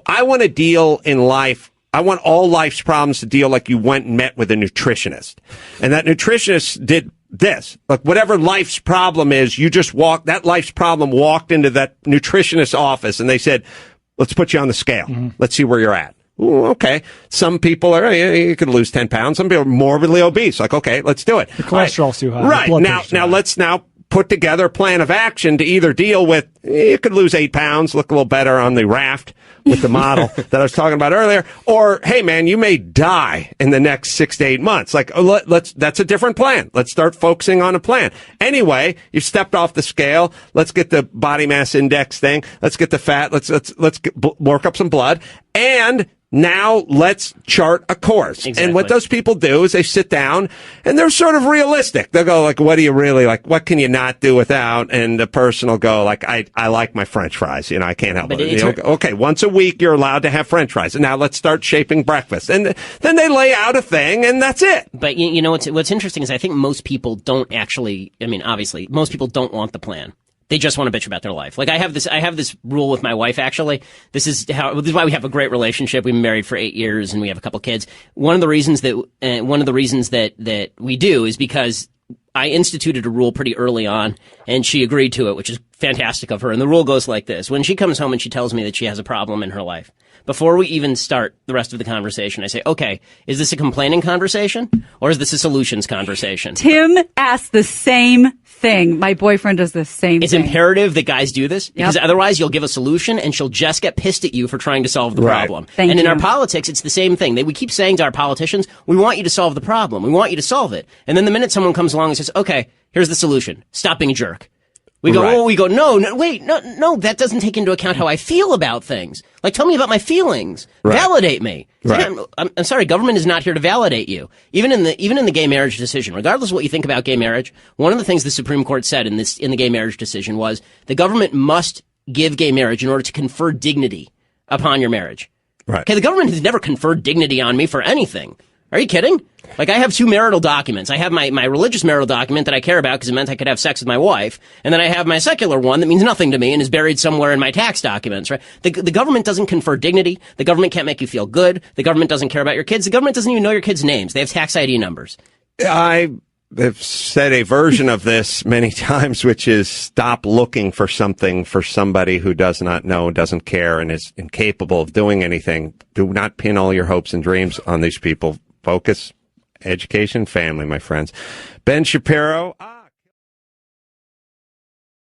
I want to deal in life. I want all life's problems to deal like you went and met with a nutritionist. And that nutritionist did this. Like whatever life's problem is, that life's problem walked into that nutritionist's office and they said, let's put you on the scale. Mm-hmm. Let's see where you're at. Ooh, okay. Some people you could lose 10 pounds. Some people are morbidly obese. Like, okay, let's do it. The cholesterol's too high. Right. Now let's put together a plan of action to either deal with, you could lose 8 pounds, look a little better on the raft with the model that I was talking about earlier, or, hey man, you may die in the next 6 to 8 months. Like, that's a different plan. Let's start focusing on a plan. Anyway, you've stepped off the scale. Let's get the body mass index thing. Let's get the fat. Let's work up some blood. And now let's chart a course. Exactly. And what those people do is they sit down and they're sort of realistic. They'll go like, what do you really like? What can you not do without? And the person will go like, I like my French fries. You know, I can't help it. Okay, once a week you're allowed to have French fries. And now let's start shaping breakfast. And then they lay out a thing and that's it. But you know, what's interesting is I think most people don't actually, I mean, obviously, most people don't want the plan. They just want to bitch about their life. Like I have this rule with my wife, actually. This is why we have a great relationship. We've been married for 8 years and we have a couple kids. One of the reasons that we do is because I instituted a rule pretty early on and she agreed to it, which is fantastic of her. And the rule goes like this. When she comes home and she tells me that she has a problem in her life, before we even start the rest of the conversation, I say, okay, is this a complaining conversation or is this a solutions conversation? Tim asked the same thing. My boyfriend does the same thing. It's imperative that guys do this because otherwise you'll give a solution and she'll just get pissed at you for trying to solve the problem. Thank you. In our politics, it's the same thing. We keep saying to our politicians, we want you to solve the problem. We want you to solve it. And then the minute someone comes along and says, okay, here's the solution. Stop being a jerk. We go, no, that doesn't take into account how I feel about things. Like, tell me about my feelings. Validate me. Right. I'm sorry, government is not here to validate you. Even in the gay marriage decision, regardless of what you think about gay marriage, one of the things the Supreme Court said in the gay marriage decision was the government must give gay marriage in order to confer dignity upon your marriage. Right. Okay, the government has never conferred dignity on me for anything. Are you kidding? Like, I have 2 marital documents. I have my religious marital document that I care about because it meant I could have sex with my wife. And then I have my secular one that means nothing to me and is buried somewhere in my tax documents, right? The government doesn't confer dignity. The government can't make you feel good. The government doesn't care about your kids. The government doesn't even know your kids' names. They have tax ID numbers. I have said a version of this many times, which is stop looking for something for somebody who does not know, doesn't care, and is incapable of doing anything. Do not pin all your hopes and dreams on these people. Focus, education, family, my friends. Ben Shapiro.